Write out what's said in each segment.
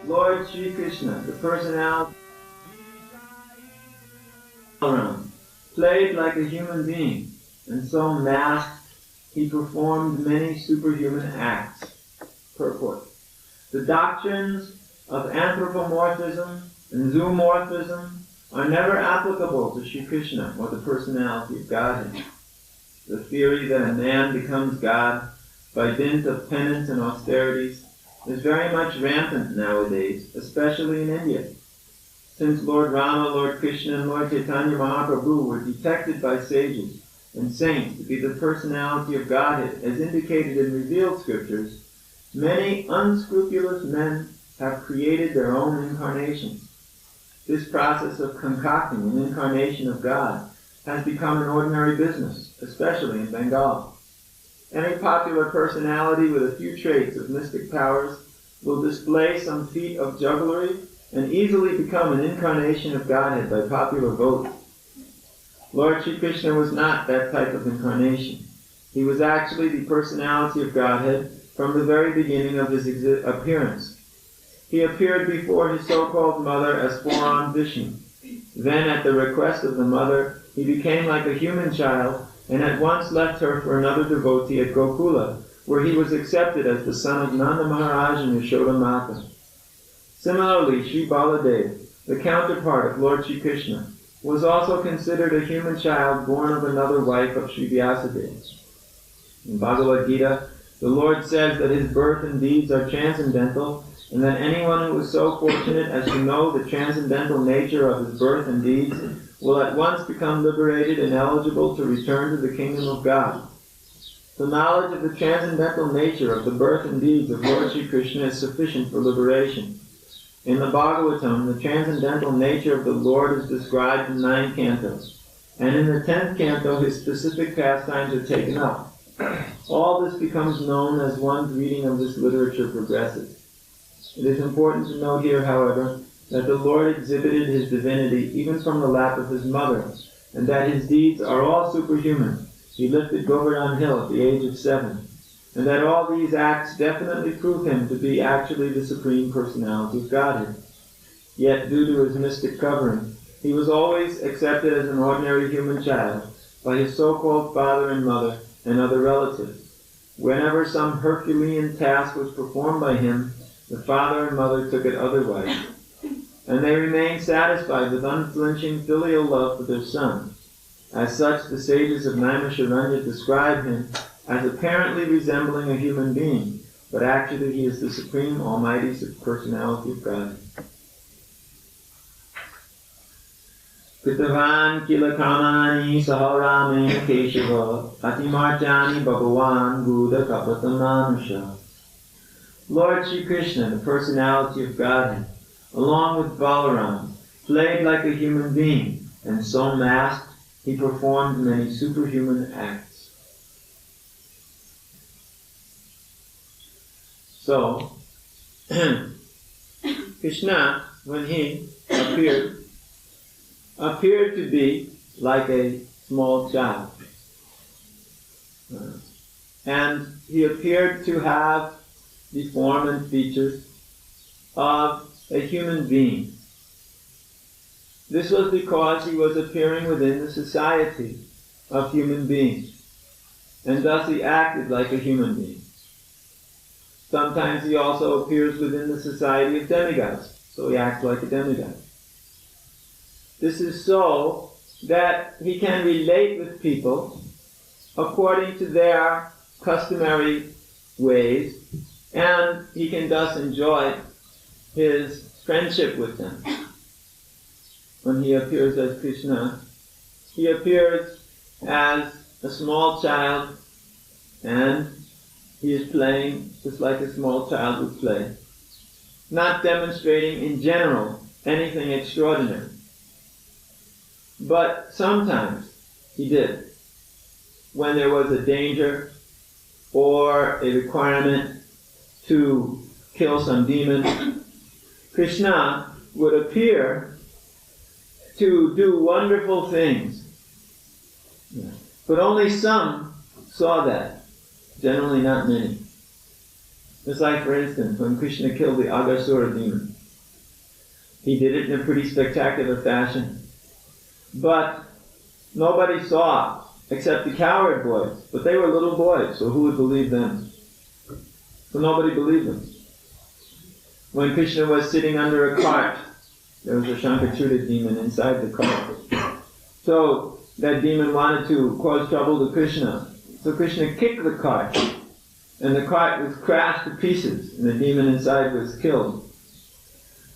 Lord Sri Krishna, the personality played like a human being, and so masked, he performed many superhuman acts. Purport. The doctrines of anthropomorphism and zoomorphism are never applicable to Sri Krishna or the personality of Godhead. The theory that a man becomes God by dint of penance and austerities is very much rampant nowadays, especially in India. Since Lord Rama, Lord Krishna, and Lord Chaitanya Mahaprabhu were detected by sages and saints to be the personality of Godhead, as indicated in revealed scriptures, many unscrupulous men have created their own incarnations. This process of concocting an incarnation of God has become an ordinary business, especially in Bengal. Any popular personality with a few traits of mystic powers will display some feat of jugglery and easily become an incarnation of Godhead by popular vote. Lord Sri Krishna was not that type of incarnation. He was actually the personality of Godhead from the very beginning of his appearance. He appeared before his so-called mother as four-armed Vishnu. Then, at the request of the mother, he became like a human child and at once left her for another devotee at Gokula, where he was accepted as the son of Nanda Maharaj and Yashoda Mata. Similarly, Sri Baladev, the counterpart of Lord Sri Krishna, was also considered a human child born of another wife of Sri Vyasadeva. In Bhagavad Gita, the Lord says that his birth and deeds are transcendental, and that anyone who is so fortunate as to know the transcendental nature of his birth and deeds will at once become liberated and eligible to return to the kingdom of God. The knowledge of the transcendental nature of the birth and deeds of Lord Sri Krishna is sufficient for liberation. In the Bhagavatam, the transcendental nature of the Lord is described in 9 cantos, and in the 10th canto his specific pastimes are taken up. All this becomes known as one's reading of this literature progresses. It is important to note here, however, that the Lord exhibited his divinity even from the lap of his mother, and that his deeds are all superhuman. He lifted Govardhan Hill at the age of 7, and that all these acts definitely prove him to be actually the Supreme Personality of Godhead. Yet, due to his mystic covering, he was always accepted as an ordinary human child by his so-called father and mother and other relatives. Whenever some Herculean task was performed by him, the father and mother took it otherwise, and they remained satisfied with unflinching filial love for their son. As such, the sages of Naimisharanya describe him as apparently resembling a human being, but actually he is the Supreme Almighty Personality of God. Kritavan kila kamani saharame keshava atimartyani bhagavan buddha kapatamanusha. Lord Sri Krishna, the personality of Godhead, along with Balaram, played like a human being, and so masked, he performed many superhuman acts. So, Krishna, when he appeared to be like a small child. And he appeared to have the form and features of a human being. This was because he was appearing within the society of human beings, and thus he acted like a human being. Sometimes he also appears within the society of demigods, so he acts like a demigod. This is so that he can relate with people according to their customary ways, and he can thus enjoy his friendship with them. When he appears as Krishna, he appears as a small child, and he is playing just like a small child would play, not demonstrating in general anything extraordinary. But sometimes he did. When there was a danger or a requirement to kill some demon, Krishna would appear to do wonderful things. But only some saw that. Generally not many. Just like, for instance, when Krishna killed the Aghasura demon. He did it in a pretty spectacular fashion. But nobody saw, except the coward boys. But they were little boys, so who would believe them? So nobody believed them. When Krishna was sitting under a cart, there was a Shankachuta demon inside the cart. So that demon wanted to cause trouble to Krishna. So Krishna kicked the cart, and the cart was crashed to pieces, and the demon inside was killed.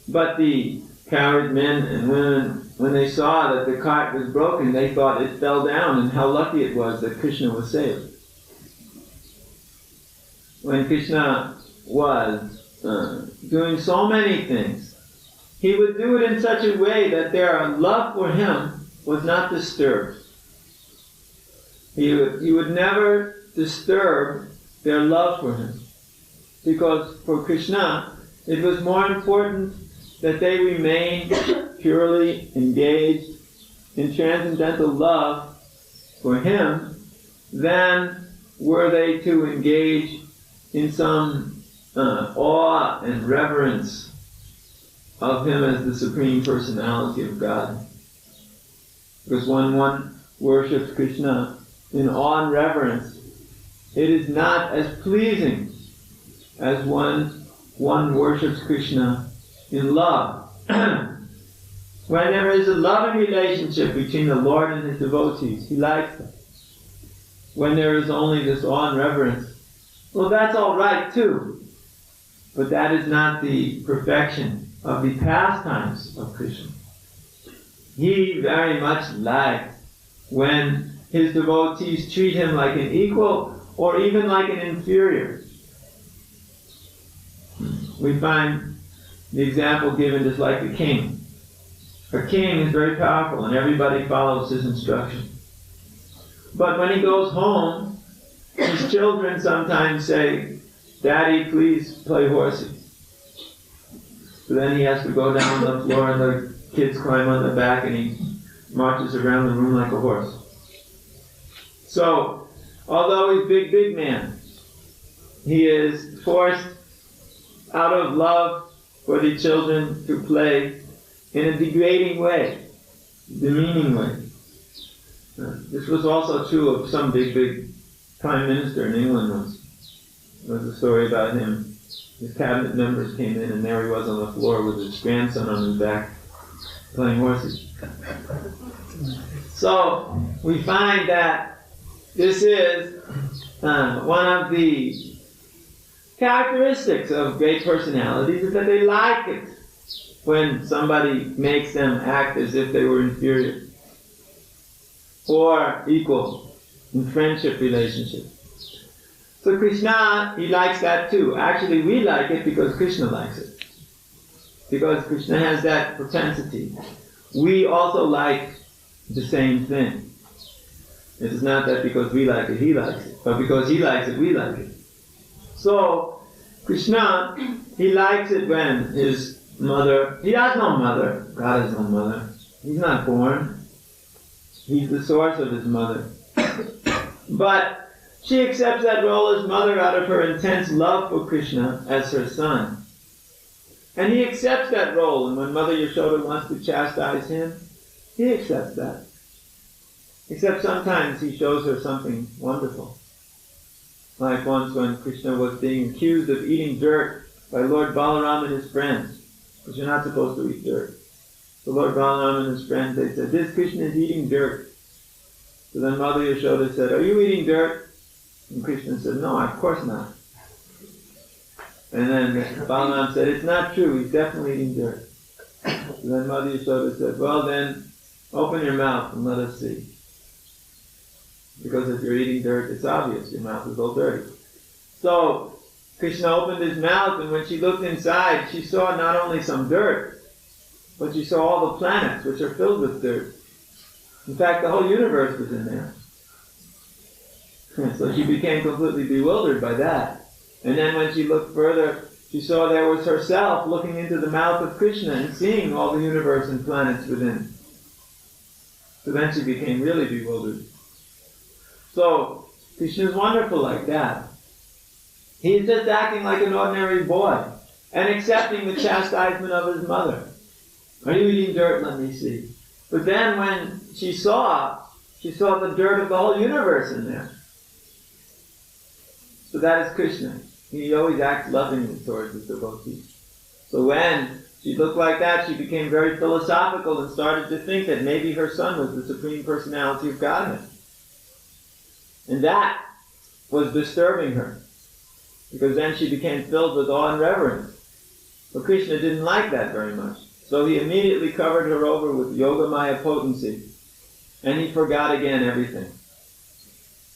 But the coward men and women, when they saw that the cart was broken, they thought it fell down, and how lucky it was that Krishna was saved. When Krishna was doing so many things, he would do it in such a way that their love for him was not disturbed. He would never disturb their love for him. Because for Krishna, it was more important that they remain purely engaged in transcendental love for him than were they to engage in some awe and reverence of him as the Supreme Personality of God. Because when one worships Krishna in awe and reverence, it is not as pleasing as when one worships Krishna in love. When there is a loving relationship between the Lord and his devotees, he likes them. When there is only this awe and reverence, well, that's all right too. But that is not the perfection of the pastimes of Krishna. He very much likes when his devotees treat him like an equal or even like an inferior. We find the example given just like a king. A king is very powerful and everybody follows his instruction. But when he goes home, his children sometimes say, "Daddy, please play horsey." So then he has to go down on the floor and the kids climb on the back and he marches around the room like a horse. So, although he's big man, he is forced out of love for the children to play in a degrading way, demeaning way. This was also true of some big prime minister in England once. There was a story about him. His cabinet members came in and there he was on the floor with his grandson on his back playing horses. So we find that this is one of the characteristics of great personalities, is that they like it when somebody makes them act as if they were inferior or equal in friendship relationships. So Krishna, he likes that too. Actually, we like it because Krishna likes it. Because Krishna has that propensity. We also like the same thing. It is not that because we like it, he likes it, but because he likes it, we like it. So, Krishna, he likes it when his mother, he has no mother, God has no mother. He's not born. He's the source of his mother. But she accepts that role as mother out of her intense love for Krishna as her son. And he accepts that role, and when Mother Yashoda wants to chastise him, he accepts that. Except sometimes he shows her something wonderful. Like once when Krishna was being accused of eating dirt by Lord Balaram and his friends, because you're not supposed to eat dirt. So Lord Balaram and his friends, they said, "This Krishna is eating dirt." So then Mother Yashoda said, "Are you eating dirt?" And Krishna said, "No, of course not." And then Balaram said, "It's not true, he's definitely eating dirt." So then Mother Yashoda said, "Well then, open your mouth and let us see. Because if you're eating dirt, it's obvious, your mouth is all dirty." So Krishna opened his mouth, and when she looked inside, she saw not only some dirt, but she saw all the planets, which are filled with dirt. In fact, the whole universe was in there. So she became completely bewildered by that. And then when she looked further, she saw there was herself looking into the mouth of Krishna and seeing all the universe and planets within. So then she became really bewildered. So Krishna is wonderful like that. He's just acting like an ordinary boy and accepting the chastisement of his mother. Are you eating dirt? Let me see. But then when she saw the dirt of the whole universe in there. So that is Krishna. He always acts lovingly towards his devotees. So when she looked like that, she became very philosophical and started to think that maybe her son was the Supreme Personality of Godhead. And that was disturbing her, because then she became filled with awe and reverence. But Krishna didn't like that very much. So he immediately covered her over with Yogamaya potency. And he forgot again everything.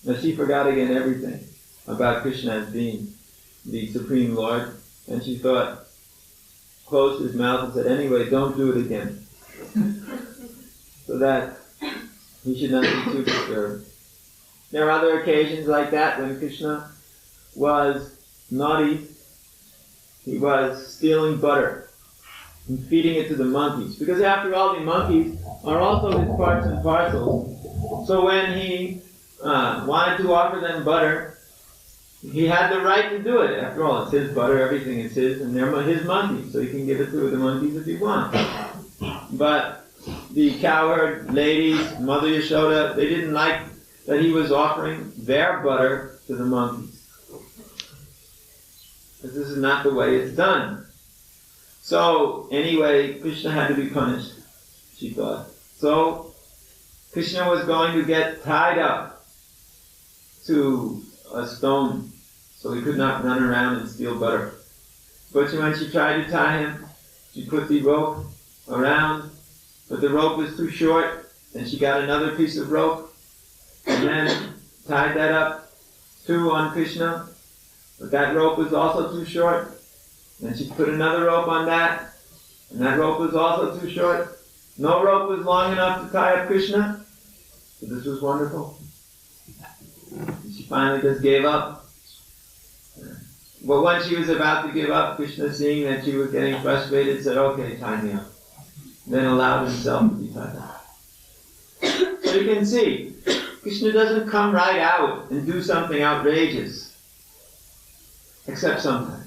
Now she forgot again everything about Krishna as being the Supreme Lord. And she thought, closed his mouth and said, anyway, don't do it again. So that he should not be too disturbed. There are other occasions like that when Krishna was naughty. He was stealing butter and feeding it to the monkeys. Because after all, the monkeys are also his parts and parcels. So when he wanted to offer them butter, he had the right to do it. After all, it's his butter, everything is his, and they're his monkeys, so he can give it to the monkeys if he wants. But the cowherd ladies, Mother Yashoda, they didn't like that he was offering their butter to the monkeys. Because this is not the way it's done. So, anyway, Krishna had to be punished, she thought. So, Krishna was going to get tied up to a stone so he could not run around and steal butter. But when she tried to tie him, she put the rope around, but the rope was too short, and she got another piece of rope, and then tied that up too on Krishna, but that rope was also too short. Then she put another rope on that, and that rope was also too short. No rope was long enough to tie up Krishna, so this was wonderful. And she finally just gave up. But when she was about to give up, Krishna, seeing that she was getting frustrated, said, okay, tie me up. Then allowed himself to be tied up. So you can see, Krishna doesn't come right out and do something outrageous, except sometimes.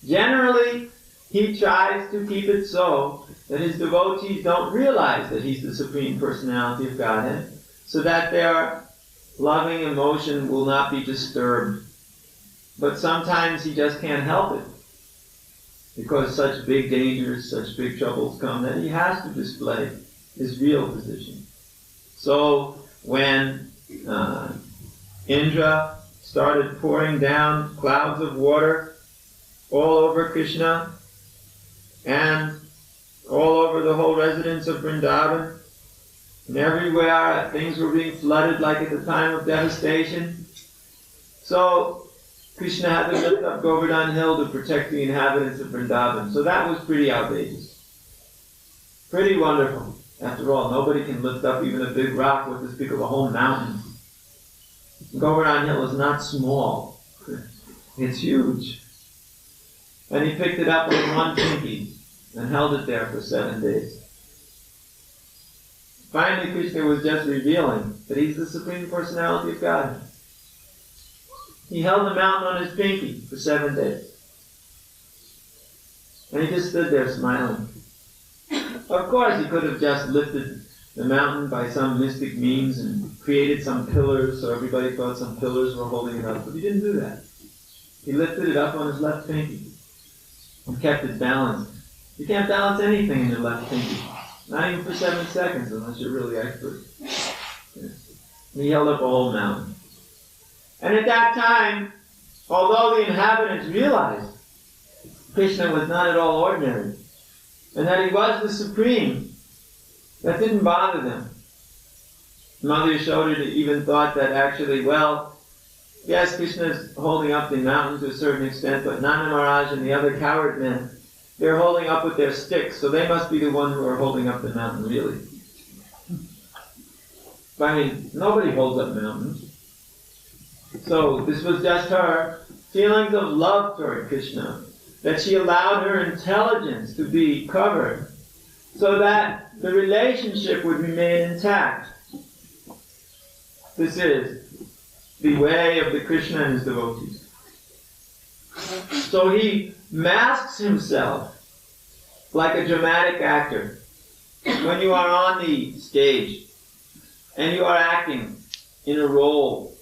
Generally, he tries to keep it so that his devotees don't realize that he's the Supreme Personality of Godhead, so that their loving emotion will not be disturbed. But sometimes he just can't help it, because such big dangers, such big troubles come, that he has to display his real position. So when Indra started pouring down clouds of water all over Krishna and all over the whole residence of Vrindavan, and everywhere things were being flooded like at the time of devastation. So Krishna had to lift up Govardhan Hill to protect the inhabitants of Vrindavan. So that was pretty outrageous. Pretty wonderful. After all, nobody can lift up even a big rock with as big of a whole mountain. Govardhan Hill is not small. It's huge. And he picked it up with one pinky and held it there for 7 days. Finally, Krishna was just revealing that he's the Supreme Personality of Godhead. He held the mountain on his pinky for 7 days. And he just stood there smiling. Of course, he could have just lifted the mountain by some mystic means and created some pillars so everybody thought some pillars were holding it up. But he didn't do that. He lifted it up on his left pinky and kept it balanced. You can't balance anything in your left pinky. Not even for 7 seconds unless you're really expert. And he held up a whole mountain. And at that time, although the inhabitants realized Krishna was not at all ordinary, and that he was the Supreme, that didn't bother them. Mother Yashoda even thought that actually, well, yes, Krishna's holding up the mountain to a certain extent, but Nanda Maharaj and the other coward men, they're holding up with their sticks, so they must be the ones who are holding up the mountain, really. But I mean, nobody holds up mountains. So this was just her feelings of love toward Krishna, that she allowed her intelligence to be covered so that the relationship would remain intact. This is the way of the Krishna and his devotees. So he masks himself like a dramatic actor. When you are on the stage and you are acting in a role,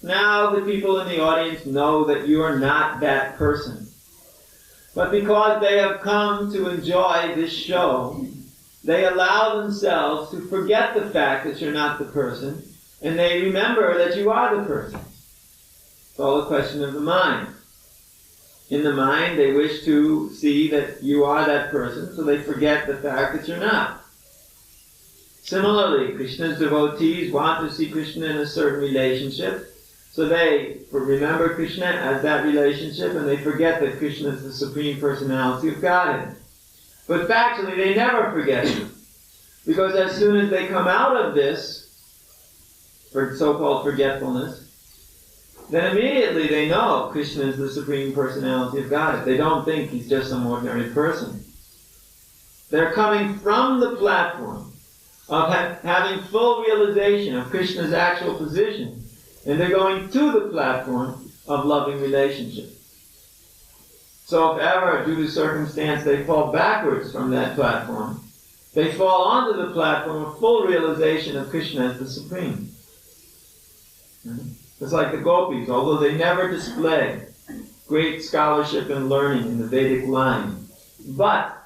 now the people in the audience know that you are not that person. But because they have come to enjoy this show, they allow themselves to forget the fact that you're not the person, and they remember that you are the person. It's all a question of the mind. In the mind, they wish to see that you are that person, so they forget the fact that you're not. Similarly, Krishna's devotees want to see Krishna in a certain relationship, so they remember Krishna as that relationship, and they forget that Krishna is the Supreme Personality of Godhead. But factually, they never forget you. Because as soon as they come out of this, for so-called forgetfulness, then immediately they know Krishna is the Supreme Personality of Godhead. They don't think he's just some ordinary person. They're coming from the platform of having full realization of Krishna's actual position, and they're going to the platform of loving relationship. So if ever, due to circumstance, they fall backwards from that platform, they fall onto the platform of full realization of Krishna as the Supreme. It's like the gopis, although they never display great scholarship and learning in the Vedic line. But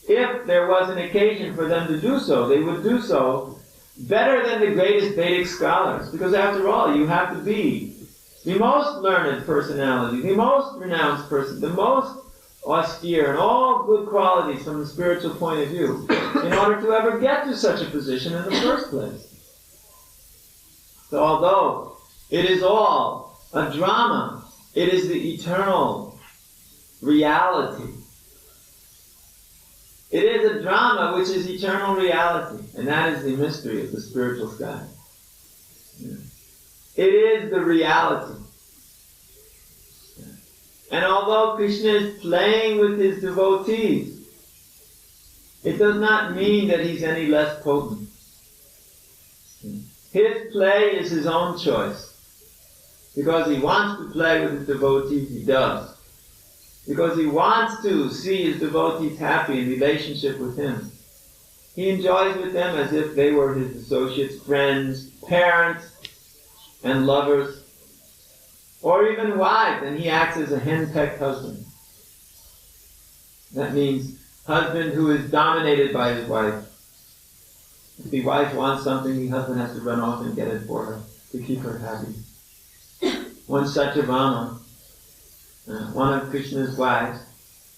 if there was an occasion for them to do so, they would do so better than the greatest Vedic scholars. Because after all, you have to be the most learned personality, the most renounced person, the most austere, and all good qualities from the spiritual point of view, in order to ever get to such a position in the first place. So although it is all a drama, it is the eternal reality. It is a drama which is eternal reality, and that is the mystery of the spiritual sky. It is the reality. And although Krishna is playing with his devotees, it does not mean that he's any less potent. His play is his own choice. Because he wants to play with his devotees, he does. Because he wants to see his devotees happy in relationship with him. He enjoys with them as if they were his associates, friends, parents, and lovers, or even wives, and he acts as a henpecked husband. That means husband who is dominated by his wife. If the wife wants something, the husband has to run off and get it for her to keep her happy. One Satyabhama, one of Krishna's wives,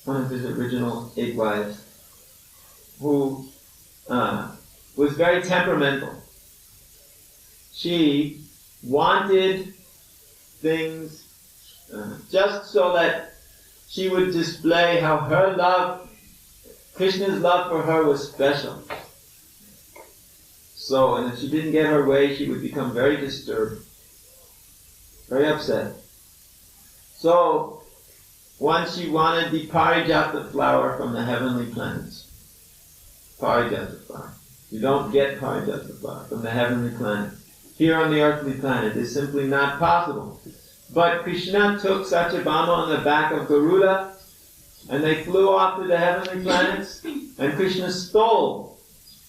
one of his original 8 wives, who was very temperamental. She wanted things just so that she would display how her love, Krishna's love for her was special. So, and if she didn't get her way, she would become very disturbed, very upset. So, once she wanted the Parijata flower from the heavenly planets. Parijata flower. You don't get Parijata flower from the heavenly planets. Here on the earthly planet is simply not possible. But Krishna took Satyabhama on the back of Garuda, and they flew off to the heavenly planets, and Krishna stole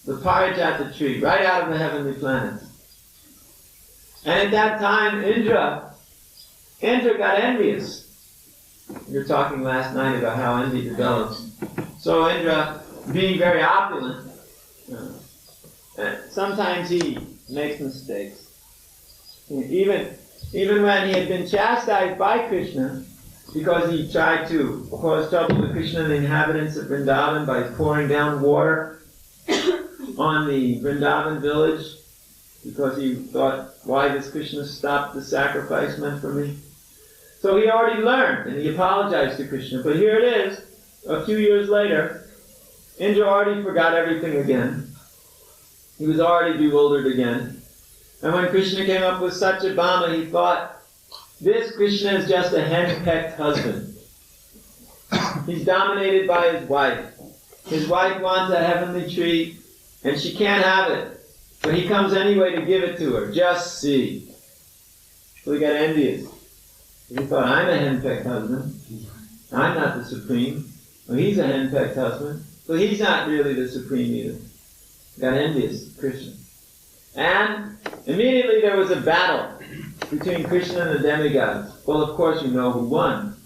the Parijata tree right out of the heavenly planets. And at that time, Indra got envious. We were talking last night about how envy develops. So Indra, being very opulent, sometimes he makes mistakes. Even when he had been chastised by Krishna, because he tried to cause trouble to Krishna and the inhabitants of Vrindavan by pouring down water on the Vrindavan village, because he thought, why does Krishna stop the sacrifice meant for me? So he already learned, and he apologized to Krishna. But here it is, a few years later, Indra already forgot everything again. He was already bewildered again. And when Krishna came up with Satyabhama, he thought, this Krishna is just a henpecked husband. He's dominated by his wife. His wife wants a heavenly tree, and she can't have it. But he comes anyway to give it to her. Just see. So he got envious. He thought, I'm a henpecked husband. I'm not the supreme. Well, he's a henpecked husband, so he's not really the supreme either. Got envious of Krishna. And immediately there was a battle between Krishna and the demigods. Well, of course you know who won.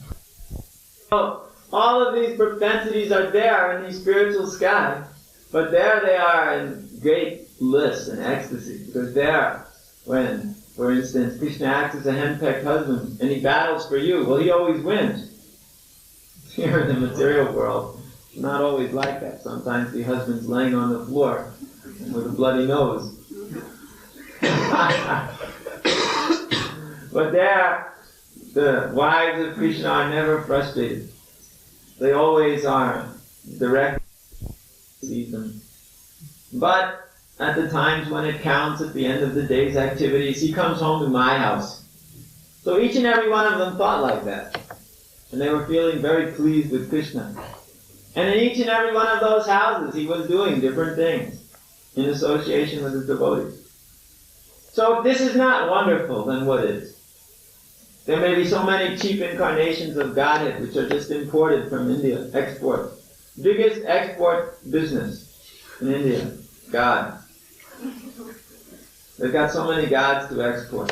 So, all of these propensities are there in the spiritual sky, but there they are in great bliss and ecstasy. Because there, when, for instance, Krishna acts as a henpecked husband and he battles for you, well, he always wins. Here in the material world, it's not always like that. Sometimes the husband's laying on the floor with a bloody nose. But there, the wives of Krishna are never frustrated. They always are direct sees them. But at the times when it counts, at the end of the day's activities, he comes home to my house. So each and every one of them thought like that. And they were feeling very pleased with Krishna. And in each and every one of those houses, he was doing different things in association with his devotees. So if this is not wonderful, then what is? There may be so many cheap incarnations of Godhead which are just imported from India, export. Biggest export business in India, God. They've got so many gods to export.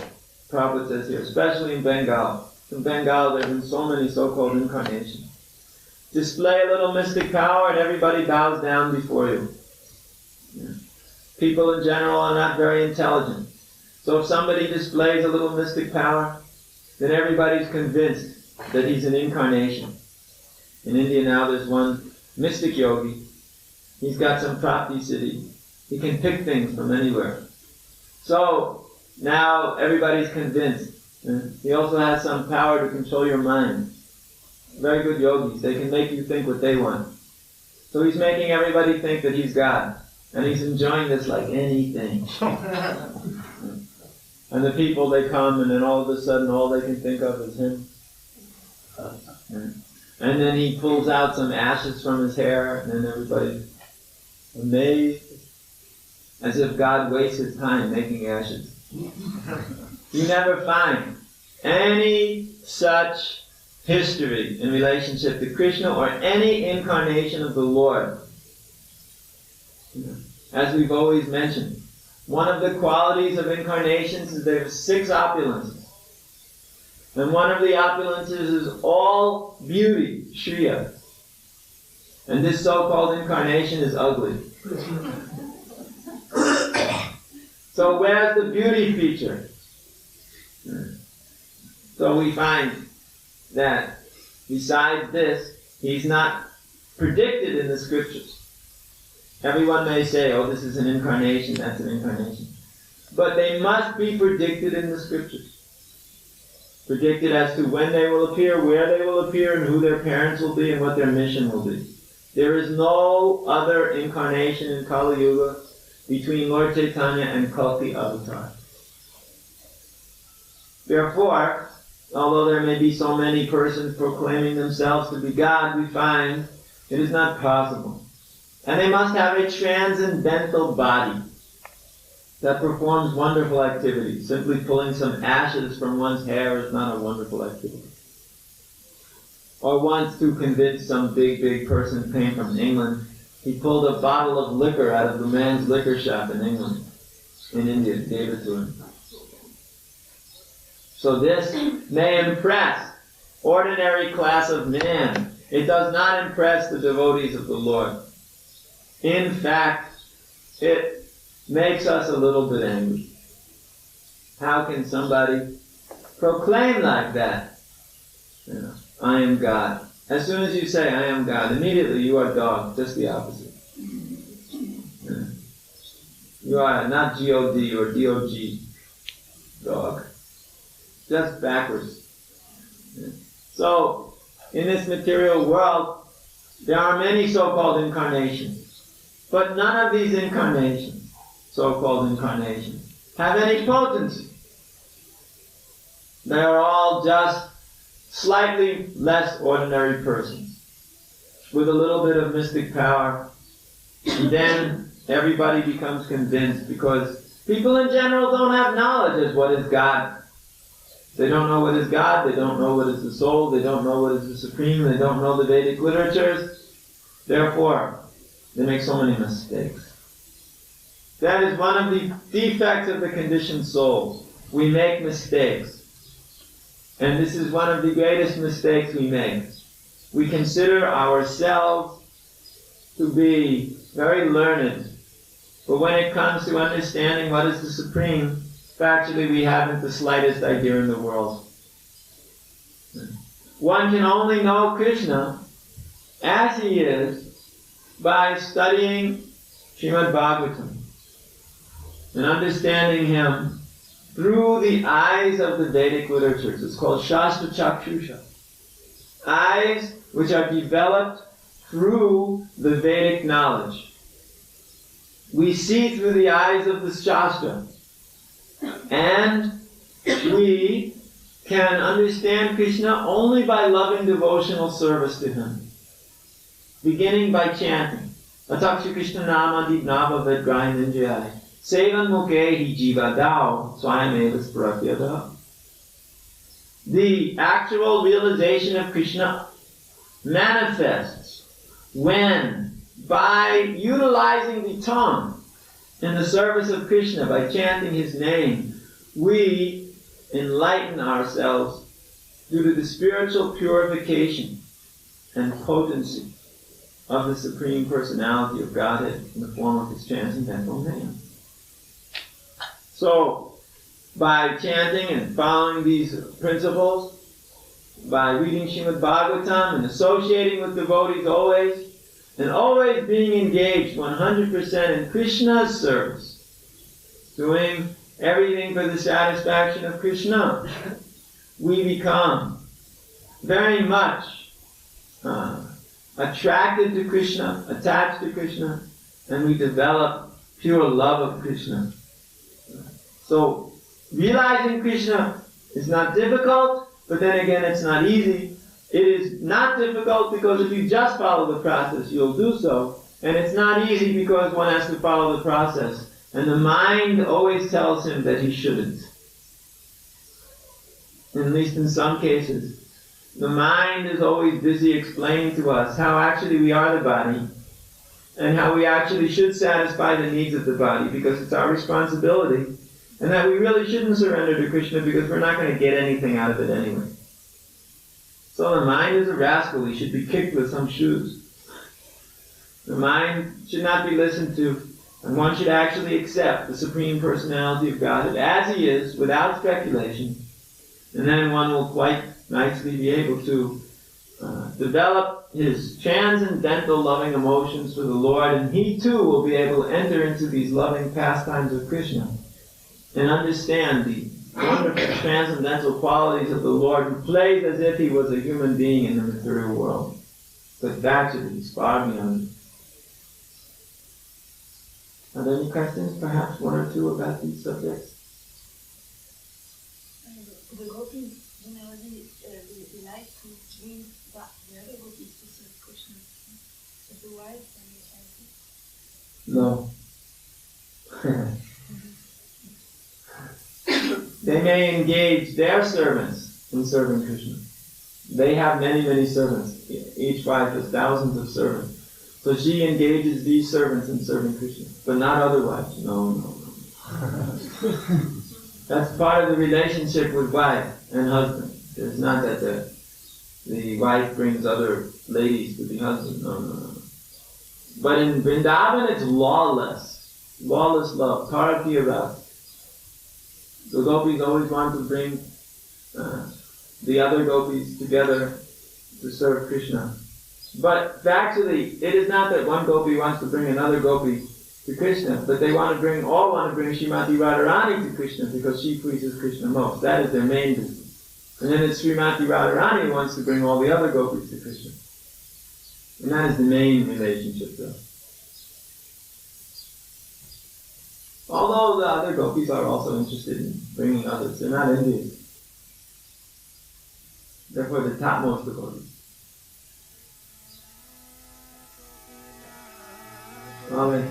Prabhupada says here, especially in Bengal. In Bengal there have been so many so-called incarnations. Display a little mystic power and everybody bows down before you. Yeah. People in general are not very intelligent. So if somebody displays a little mystic power, then everybody's convinced that he's an incarnation. In India now there's one mystic yogi. He's got some prapti siddhi. He can pick things from anywhere. So now everybody's convinced. He also has some power to control your mind. Very good yogis. They can make you think what they want. So he's making everybody think that he's God. And he's enjoying this like anything. And the people, they come, and then all of a sudden, all they can think of is him. And then he pulls out some ashes from his hair, and then everybody's amazed. As if God wastes his time making ashes. You never find any such history in relationship to Krishna or any incarnation of the Lord. As we've always mentioned, one of the qualities of incarnations is there are 6 opulences. And one of the opulences is all beauty, Shriya. And this so-called incarnation is ugly. So where's the beauty feature? So we find that besides this, he's not predicted in the scriptures. Everyone may say, oh, this is an incarnation, that's an incarnation. But they must be predicted in the scriptures. Predicted as to when they will appear, where they will appear, and who their parents will be, and what their mission will be. There is no other incarnation in Kali Yuga between Lord Chaitanya and Kalki Avatar. Therefore, although there may be so many persons proclaiming themselves to be God, we find it is not possible. And they must have a transcendental body that performs wonderful activities. Simply pulling some ashes from one's hair is not a wonderful activity. Or once, to convince some big person came from England, he pulled a bottle of liquor out of the man's liquor shop in England, in India, and gave it to him. So this may impress ordinary class of man. It does not impress the devotees of the Lord. In fact, it makes us a little bit angry. How can somebody proclaim like that? I am God. As soon as you say, I am God, immediately you are dog, just the opposite. You are not G-O-D or D-O-G, dog. Just backwards. So, in this material world, there are many so-called incarnations. But none of these incarnations, so-called incarnations, have any potency. They are all just slightly less ordinary persons with a little bit of mystic power. And then everybody becomes convinced because people in general don't have knowledge as what is God. They don't know what is God, they don't know what is the soul, they don't know what is the Supreme, they don't know the Vedic literatures. Therefore, they make so many mistakes. That is one of the defects of the conditioned souls. We make mistakes. And this is one of the greatest mistakes we make. We consider ourselves to be very learned. But when it comes to understanding what is the Supreme, factually we haven't the slightest idea in the world. One can only know Krishna as he is by studying Srimad Bhagavatam and understanding him through the eyes of the Vedic literatures. It's called Shastra Chakshusha. Eyes which are developed through the Vedic knowledge. We see through the eyes of the Shastra, and we can understand Krishna only by loving devotional service to him, beginning by chanting Ataksha Krishna Nama Dibnava Vedgrain Ninjayai Sevan Mukehi Jiva Dao Swayamevas Pratyada. The actual realization of Krishna manifests when, by utilizing the tongue in the service of Krishna, by chanting his name, we enlighten ourselves due to the spiritual purification and potency of the Supreme Personality of Godhead in the form of his transcendental name. So, by chanting and following these principles, by reading Srimad Bhagavatam and associating with devotees always, and always being engaged 100% in Krishna's service, doing everything for the satisfaction of Krishna, we become very much attracted to Krishna, attached to Krishna, and we develop pure love of Krishna. So, realizing Krishna is not difficult, but then again it's not easy. It is not difficult because if you just follow the process, you'll do so. And it's not easy because one has to follow the process. And the mind always tells him that he shouldn't. At least in some cases. The mind is always busy explaining to us how actually we are the body and how we actually should satisfy the needs of the body because it's our responsibility. And that we really shouldn't surrender to Krishna because we're not going to get anything out of it anyway. So the mind is a rascal. He should be kicked with some shoes. The mind should not be listened to, and one should actually accept the Supreme Personality of Godhead as he is, without speculation. And then one will quite nicely be able to develop his transcendental loving emotions for the Lord, and he too will be able to enter into these loving pastimes of Krishna and understand the wonderful transcendental qualities of the Lord, who plays as if he was a human being in the material world. But actually, he's far beyond it. Are there any questions, perhaps one or two, about these subjects? The gopis generally they like to bring back the other gopis to serve Krishna. Otherwise, no. They may engage their servants in serving Krishna. They have many, many servants. Each wife has thousands of servants. So she engages these servants in serving Krishna, but not other wives. No. That's part of the relationship with wife and husband. It's not that the wife brings other ladies to the husband. No. But in Vrindavan, it's lawless. Lawless love. Karatiya rasa. So gopis always want to bring the other gopis together to serve Krishna. But actually, it is not that one gopi wants to bring another gopi to Krishna, but they all want to bring Srimati Radharani to Krishna because she pleases Krishna most. That is their main business. And then it's Srimati Radharani who wants to bring all the other gopis to Krishna. And that is the main relationship, though. Although the other gopis are also interested in bringing others, they're not envious. Therefore, the topmost devotees. Amen.